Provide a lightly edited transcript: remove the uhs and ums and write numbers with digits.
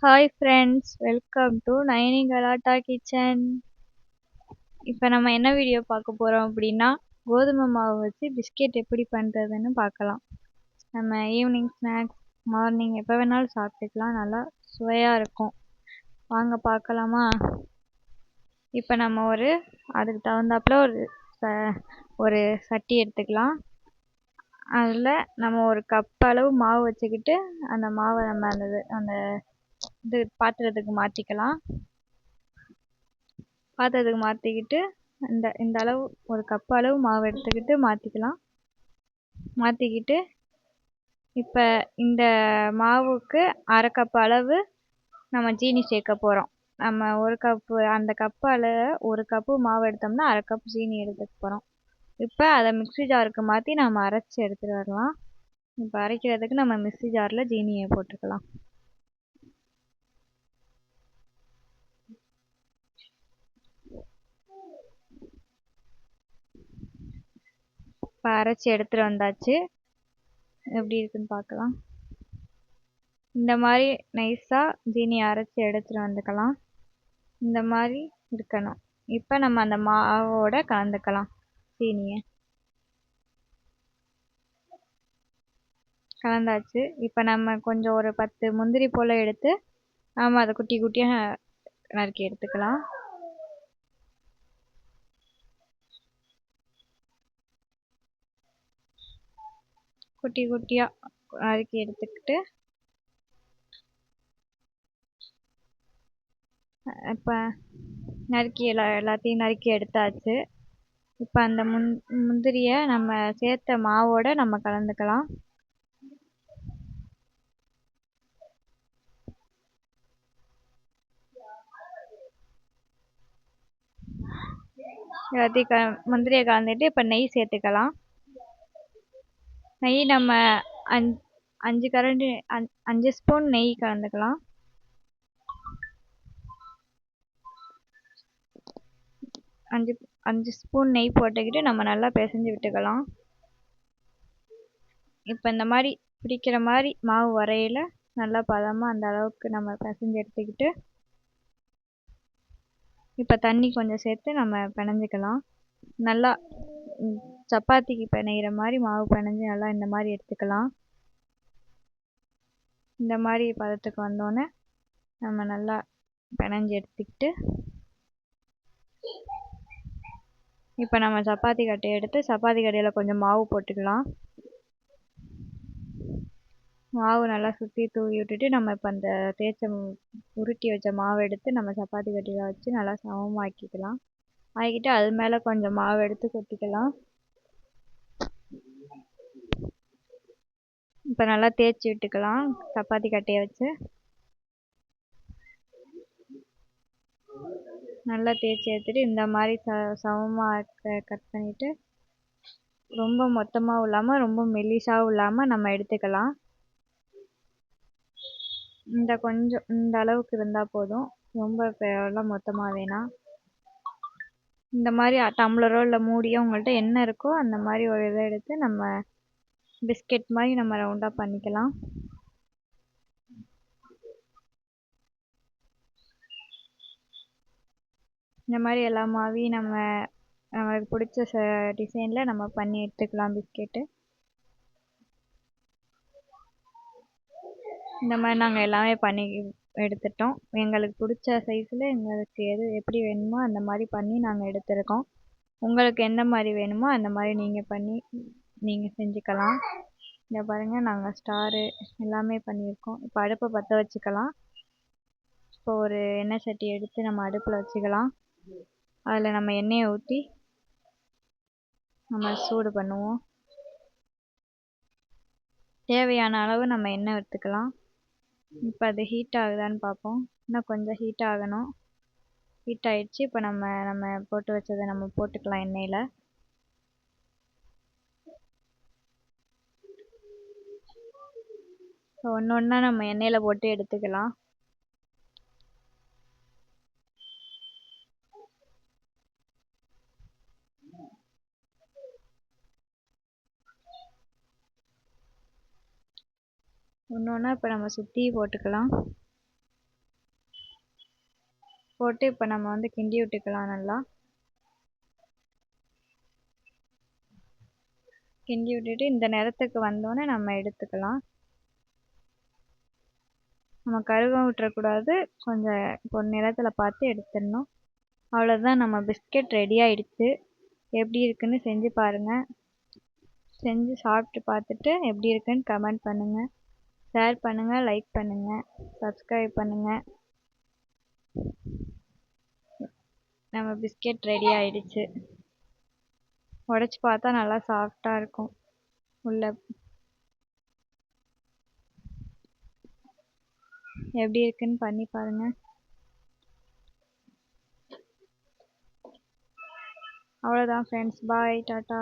Hi friends, welcome to நைனி கலாட்டா kitchen. இப்போ நம்ம என்ன வீடியோ பார்க்க போகிறோம் அப்படின்னா, கோதுமை மாவு வச்சு பிஸ்கெட் எப்படி பண்ணுறதுன்னு பார்க்கலாம். நம்ம ஈவினிங் ஸ்நாக்ஸ், மார்னிங் எப்போ வேணாலும் சாப்பிட்டுக்கலாம். நல்லா சுவையாக இருக்கும். வாங்க பார்க்கலாமா? இப்போ நம்ம அதுக்கு தகுந்தாப்புல ஒரு சட்டி எடுத்துக்கலாம். அதில் நம்ம ஒரு கப் அளவு மாவு வச்சுக்கிட்டு அந்த மாவை நம்ம அந்த இது பாத்திரத்துக்கு மாற்றிக்கலாம். பாத்திரத்துக்கு மாற்றிக்கிட்டு இந்த அளவு ஒரு கப் அளவு மாவு எடுத்துக்கிட்டு மாற்றிக்கிட்டு இப்போ இந்த மாவுக்கு அரை கப் அளவு நம்ம ஜீனி சேர்க்க போகிறோம். நம்ம ஒரு கப்பு அந்த கப்பால் ஒரு கப்பு மாவு எடுத்தோம்னா அரை கப் ஜீனி எடுத்துக்க போகிறோம். இப்போ அதை மிக்ஸி ஜாருக்கு மாற்றி நம்ம அரைச்சி எடுத்துகிட்டு வரலாம். இப்போ அரைக்கிறதுக்கு நம்ம மிக்ஸி ஜாரில் ஜீனியை போட்டுக்கலாம். இப்போ அரைச்சி எடுத்துகிட்டு வந்தாச்சு. எப்படி இருக்குன்னு பார்க்கலாம். இந்த மாதிரி நைஸாக ஜீனியை அரைச்சி எடுத்துகிட்டு வந்துக்கலாம். இந்த மாதிரி இருக்கணும். இப்போ நம்ம அந்த மாவோட கலந்துக்கலாம். சீனியை கலந்தாச்சு. இப்போ நம்ம கொஞ்சம் ஒரு 10 முந்திரி போல் எடுத்து நம்ம அதை குட்டி குட்டியாக நறுக்கி எடுத்துக்கலாம். குட்டி குட்டியாக நறுக்கி எடுத்துக்கிட்டு இப்போ எல்லாத்தையும் நறுக்கி எடுத்தாச்சு. இப்போ அந்த முந்திரியை நம்ம சேர்த்த மாவோட நம்ம கலந்துக்கலாம். எல்லாத்தையும் முந்திரியை கலந்துட்டு இப்போ நெய் சேர்த்துக்கலாம். நெய் நம்ம 5 ஸ்பூன் நெய் கலந்துக்கலாம். 5 ஸ்பூன் நெய் போட்டுக்கிட்டு நம்ம நல்லா பிசைஞ்சு விட்டுக்கலாம். இப்போ இந்த மாதிரி பிடிக்கிற மாதிரி மாவு வரையில் நல்லா பதமாக அந்த அளவுக்கு நம்ம பிசைஞ்சு எடுத்துக்கிட்டு இப்போ தண்ணி கொஞ்சம் சேர்த்து நம்ம பிணைஞ்சிக்கலாம். நல்லா சப்பாத்திக்கு பிணையிற மாதிரி மாவு பிணைஞ்சு நல்லா இந்த மாதிரி எடுத்துக்கலாம். இந்த மாதிரி பதத்துக்கு வந்தோடனே நம்ம நல்லா பிணைஞ்சு எடுத்துக்கிட்டு இப்போ நம்ம சப்பாத்தி கட்டையை எடுத்து சப்பாத்தி கட்டையில் கொஞ்சம் மாவு போட்டுக்கலாம். மாவு நல்லா சுற்றி தூவி விட்டுட்டு நம்ம இப்போ அந்த உருட்டி வச்ச மாவு எடுத்து நம்ம சப்பாத்தி கட்டையில் வச்சு நல்லா சமமாக்கிக்கலாம். ஆக்கிட்டு அது மேலே கொஞ்சம் மாவு எடுத்து கொட்டிக்கலாம். இப்போ நல்லா தேய்ச்சி விட்டுக்கலாம் சப்பாத்தி கட்டையை வச்சு. நல்லா தேய்ச்சி எடுத்துட்டு இந்த மாதிரி சமமாக கட் பண்ணிவிட்டு ரொம்ப மொத்தமாகவும் இல்லாமல் ரொம்ப மெல்லிசாகவும் இல்லாமல் நம்ம எடுத்துக்கலாம். இந்த அளவுக்கு இருந்தால் போதும். ரொம்ப எல்லாம் மொத்தமாக வேணாம். இந்த மாதிரி டம்ளரோ இல்லை மூடியோ உங்கள்கிட்ட என்ன இருக்கோ அந்த மாதிரி ஒரு இதை எடுத்து நம்ம பிஸ்கெட் மாதிரி நம்ம ரவுண்டாக பண்ணிக்கலாம். இந்த மாதிரி எல்லா மாவையும் நம்மளுக்கு பிடிச்ச டிசைனில் நம்ம பண்ணி எடுத்துக்கலாம் பிஸ்கெட்டு. இந்த மாதிரி நாங்கள் எல்லாமே பண்ணி எடுத்துட்டோம். எங்களுக்கு பிடிச்ச சைஸில் எங்களுக்கு எப்படி வேணுமோ அந்த மாதிரி பண்ணி நாங்கள் எடுத்துருக்கோம். உங்களுக்கு எந்த மாதிரி வேணுமோ அந்த மாதிரி நீங்கள் செஞ்சுக்கலாம். இங்கே பாருங்கள், நாங்கள் ஸ்டாரு எல்லாமே பண்ணியிருக்கோம். இப்போ அடுப்பை பற்ற வச்சுக்கலாம். இப்போ ஒரு எண்ணெய் சட்டி எடுத்து நம்ம அடுப்பில் வச்சுக்கலாம். அதில் நம்ம எண்ணெயை ஊற்றி நம்ம சூடு பண்ணுவோம். தேவையான அளவு நம்ம எண்ணெய் எடுத்துக்கலாம். இப்போ அது ஹீட் ஆகுதான்னு பார்ப்போம். இன்னும் கொஞ்சம் ஹீட் ஆகணும். ஹீட் ஆகிடுச்சு. இப்போ நம்ம போட்டு வச்சதை நம்ம போட்டுக்கலாம் எண்ணெயில். ஒன்று ஒன்றா நம்ம எண்ணெயில் போட்டு எடுத்துக்கலாம். ஒன்று ஒன்றா இப்போ நம்ம சுற்றி போட்டுக்கலாம். போட்டு இப்போ நம்ம வந்து கிண்டி விட்டுக்கலாம். நல்லா கிண்டி விட்டுட்டு இந்த நேரத்துக்கு வந்தோடனே நம்ம எடுத்துக்கலாம். நம்ம கருக விட்டுறக்கூடாது, கொஞ்சம் நிறத்தில் பார்த்து எடுத்துடணும். அவ்வளோதான், நம்ம பிஸ்கெட் ரெடி ஆயிடுச்சு. எப்படி இருக்குன்னு செஞ்சு பாருங்கள். செஞ்சு சாப்பிட்டு பார்த்துட்டு எப்படி இருக்குன்னு கமெண்ட் பண்ணுங்கள். ஷேர் பண்ணுங்கள், லைக் பண்ணுங்கள், சப்ஸ்கிரைப் பண்ணுங்கள். நம்ம பிஸ்கெட் ரெடி ஆயிடுச்சு. உடைச்சு பார்த்தா நல்லா சாஃப்டாக இருக்கும். உள்ள எப்படி இருக்குன்னு பண்ணி பாருங்க. அவ்வளோதான் ஃப்ரெண்ட்ஸ், பாய், டாட்டா.